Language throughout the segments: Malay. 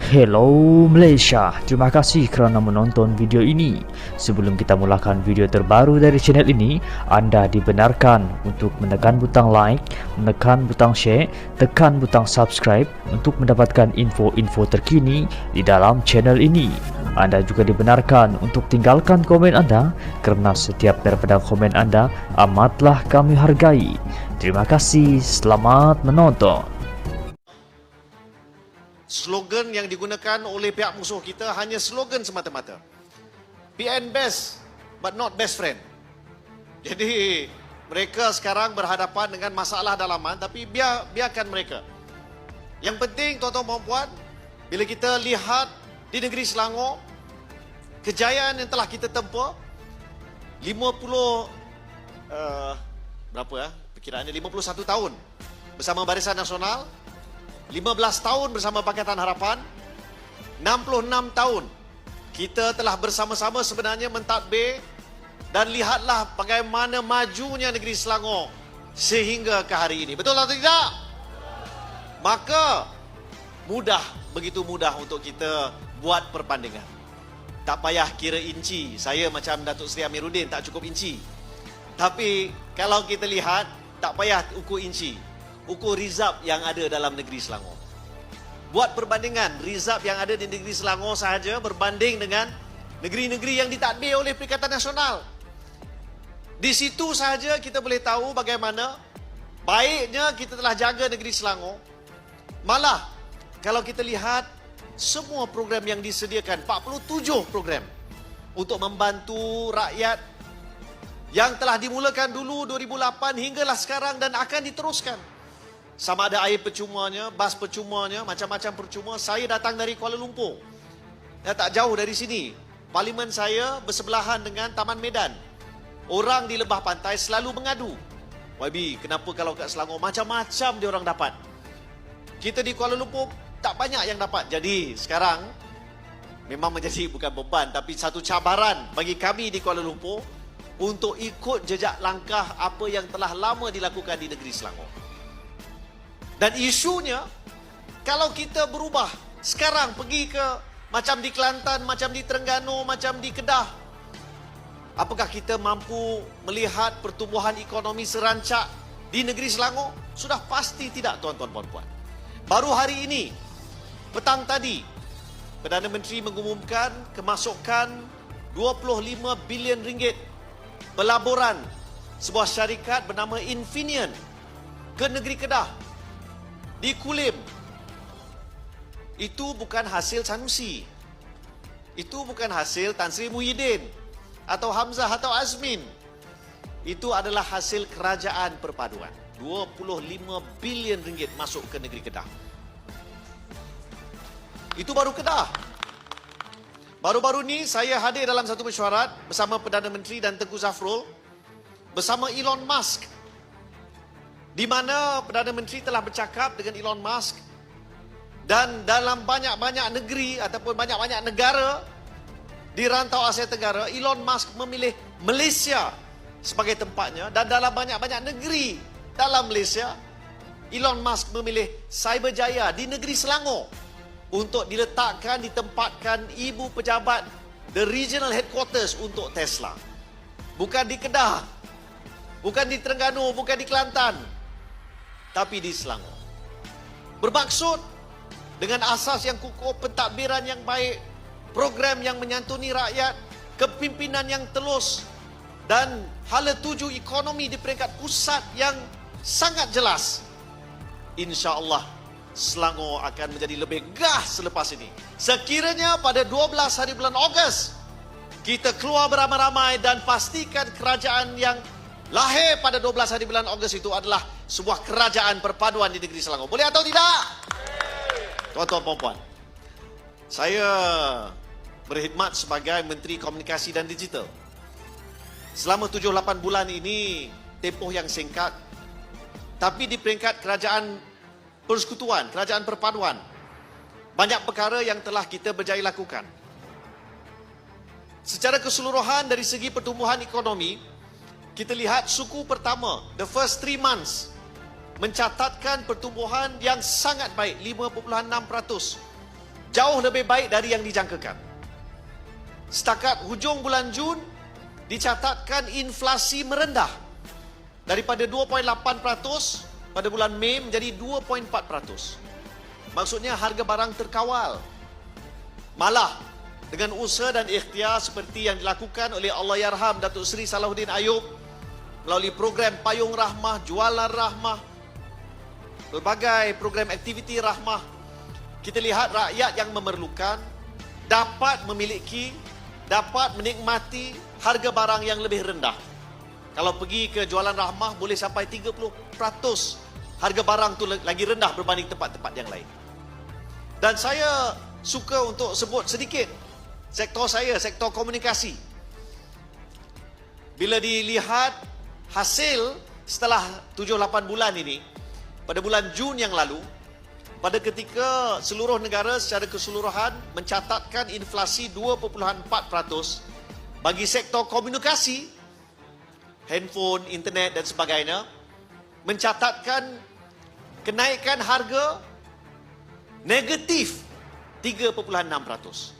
Hello Malaysia, terima kasih kerana menonton video ini. Sebelum kita mulakan video terbaru dari channel ini, anda dibenarkan untuk menekan butang like, menekan butang share, tekan butang subscribe untuk mendapatkan info-info terkini di dalam channel ini. Anda juga dibenarkan untuk tinggalkan komen anda kerana setiap daripada komen anda amatlah kami hargai. Terima kasih, selamat menonton. Slogan yang digunakan oleh pihak musuh kita hanya slogan semata-mata. PN best, but not best friend. Jadi mereka sekarang berhadapan dengan masalah dalaman, tapi biarkan mereka. Yang penting tuan-tuan dan puan, bila kita lihat di negeri Selangor, kejayaan yang telah kita tempuh, 51 tahun bersama Barisan Nasional, 15 tahun bersama Pakatan Harapan, 66 tahun kita telah bersama-sama sebenarnya mentadbir, dan lihatlah bagaimana majunya negeri Selangor sehingga ke hari ini. Betul atau tidak? Maka begitu mudah untuk kita buat perbandingan. Tak payah kira inci. Saya macam Datuk Seri Amiruddin tak cukup inci. Tapi kalau kita lihat, tak payah ukur inci, ukur rizab yang ada dalam negeri Selangor. Buat perbandingan rizab yang ada di negeri Selangor sahaja berbanding dengan negeri-negeri yang ditadbir oleh Perikatan Nasional. Di situ sahaja kita boleh tahu bagaimana baiknya kita telah jaga negeri Selangor. Malah kalau kita lihat semua program yang disediakan, 47 program untuk membantu rakyat yang telah dimulakan dulu 2008 hinggalah sekarang dan akan diteruskan. Sama ada air percumanya, bas percumanya, macam-macam percuma. Saya datang dari Kuala Lumpur. Tak jauh dari sini. Parlimen saya bersebelahan dengan Taman Medan. Orang di lebah pantai selalu mengadu. YB, kenapa kalau kat Selangor macam-macam dia orang dapat? Kita di Kuala Lumpur tak banyak yang dapat. Jadi sekarang memang menjadi bukan beban, tapi satu cabaran bagi kami di Kuala Lumpur untuk ikut jejak langkah apa yang telah lama dilakukan di negeri Selangor. Dan isunya, kalau kita berubah sekarang pergi ke macam di Kelantan, macam di Terengganu, macam di Kedah, apakah kita mampu melihat pertumbuhan ekonomi serancak di negeri Selangor? Sudah pasti tidak, tuan-tuan dan puan. Baru hari ini, petang tadi, Perdana Menteri mengumumkan kemasukan 25 bilion ringgit pelaburan sebuah syarikat bernama Infineon ke negeri Kedah, di Kulim. Itu bukan hasil Sanusi. Itu bukan hasil Tan Sri Muhyiddin atau Hamzah atau Azmin. Itu adalah hasil kerajaan perpaduan. 25 bilion ringgit masuk ke negeri Kedah. Itu baru Kedah. Baru-baru ni saya hadir dalam satu mesyuarat bersama Perdana Menteri dan Tengku Zafrul bersama Elon Musk, di mana Perdana Menteri telah bercakap dengan Elon Musk, dan dalam banyak-banyak negeri ataupun banyak-banyak negara di rantau Asia Tenggara, Elon Musk memilih Malaysia sebagai tempatnya, dan dalam banyak-banyak negeri dalam Malaysia, Elon Musk memilih Cyberjaya di negeri Selangor untuk ditempatkan ibu pejabat, the regional headquarters untuk Tesla. Bukan di Kedah, bukan di Terengganu, bukan di Kelantan, tapi di Selangor. Bermaksud dengan asas yang kukuh, pentadbiran yang baik, program yang menyantuni rakyat, kepimpinan yang telus, dan hala tuju ekonomi di peringkat pusat yang sangat jelas. InsyaAllah Selangor akan menjadi lebih gah selepas ini. Sekiranya pada 12 hari bulan Ogos kita keluar beramai-ramai dan pastikan kerajaan yang lahir pada 12 hari bulan Ogos itu adalah sebuah kerajaan perpaduan di negeri Selangor. Boleh atau tidak? Tuan-tuan dan puan, saya berkhidmat sebagai Menteri Komunikasi dan Digital. Selama 7-8 bulan ini, tempoh yang singkat, tapi di peringkat kerajaan persekutuan, kerajaan perpaduan, banyak perkara yang telah kita berjaya lakukan. Secara keseluruhan dari segi pertumbuhan ekonomi, kita lihat suku pertama, the first 3 months, mencatatkan pertumbuhan yang sangat baik, 5.6%. jauh lebih baik dari yang dijangkakan. Setakat hujung bulan Jun, dicatatkan inflasi merendah daripada 2.8% pada bulan Mei menjadi 2.4%. Maksudnya harga barang terkawal. Malah dengan usaha dan ikhtiar seperti yang dilakukan oleh Allahyarham Datuk Seri Salahuddin Ayub melalui program Payung Rahmah, Jualan Rahmah, berbagai program aktiviti rahmah, kita lihat rakyat yang memerlukan dapat memiliki, dapat menikmati harga barang yang lebih rendah. Kalau pergi ke Jualan Rahmah boleh sampai 30% harga barang tu lagi rendah berbanding tempat-tempat yang lain. Dan saya suka untuk sebut sedikit sektor saya, sektor komunikasi. Bila dilihat hasil setelah 7-8 bulan ini, pada bulan Jun yang lalu, pada ketika seluruh negara secara keseluruhan mencatatkan inflasi 2.4%, bagi sektor komunikasi, handphone, internet dan sebagainya, mencatatkan kenaikan harga negatif 3.6%.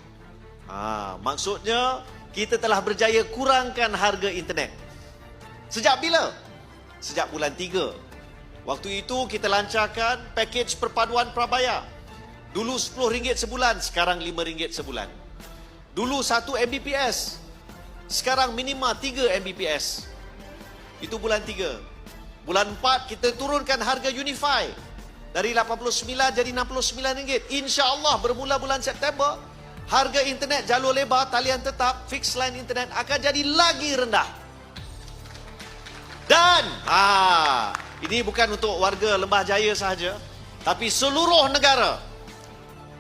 Maksudnya kita telah berjaya kurangkan harga internet. Sejak bila? Sejak bulan 3. Waktu itu kita lancarkan pakej perpaduan prabayar. Dulu RM10 sebulan, sekarang RM5 sebulan. Dulu 1 Mbps, sekarang minima 3 Mbps. Itu bulan 3. Bulan 4 kita turunkan harga Unify dari RM89 jadi RM69. InsyaAllah bermula bulan September, harga internet jalur lebar talian tetap fixed line internet akan jadi lagi rendah. Dan ini bukan untuk warga Lembah Jaya sahaja, tapi seluruh negara.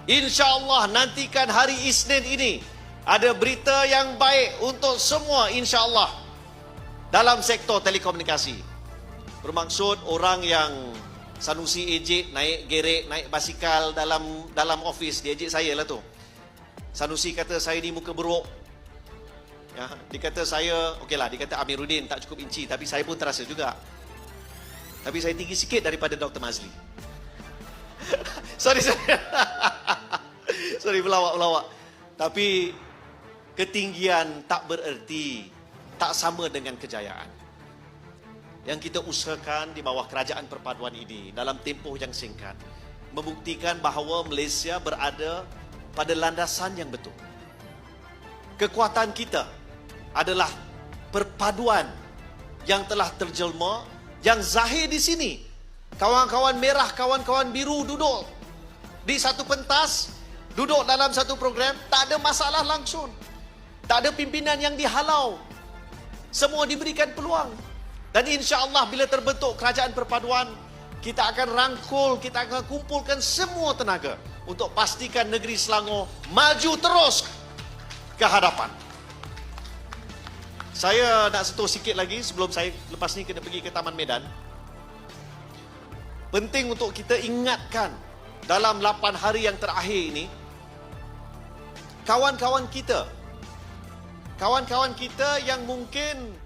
InsyaAllah nantikan hari Isnin ini ada berita yang baik untuk semua, insyaAllah, dalam sektor telekomunikasi. Bermaksud orang yang Sanusi ejek naik gerek, naik basikal dalam office, dia ejek saya lah tu. Sanusi kata saya ni muka beruk. Ya, dia kata saya, okeylah, dia kata Amiruddin tak cukup inci, tapi saya pun terasa juga. Tapi saya tinggi sikit daripada Dr. Mazli. sorry. Sorry, pelawak. Tapi ketinggian tak bererti tak sama dengan kejayaan. Yang kita usahakan di bawah kerajaan perpaduan ini dalam tempoh yang singkat membuktikan bahawa Malaysia berada pada landasan yang betul. Kekuatan kita adalah perpaduan yang telah terjelma, yang zahir di sini. Kawan-kawan merah, kawan-kawan biru duduk di satu pentas, duduk dalam satu program, tak ada masalah langsung. Tak ada pimpinan yang dihalau. Semua diberikan peluang. Dan insya-Allah bila terbentuk kerajaan perpaduan, kita akan rangkul, kita akan kumpulkan semua tenaga untuk pastikan negeri Selangor maju terus ke hadapan. Saya nak sentuh sikit lagi sebelum saya lepas ni kena pergi ke Taman Medan. Penting untuk kita ingatkan dalam 8 hari yang terakhir ini, kawan-kawan kita yang mungkin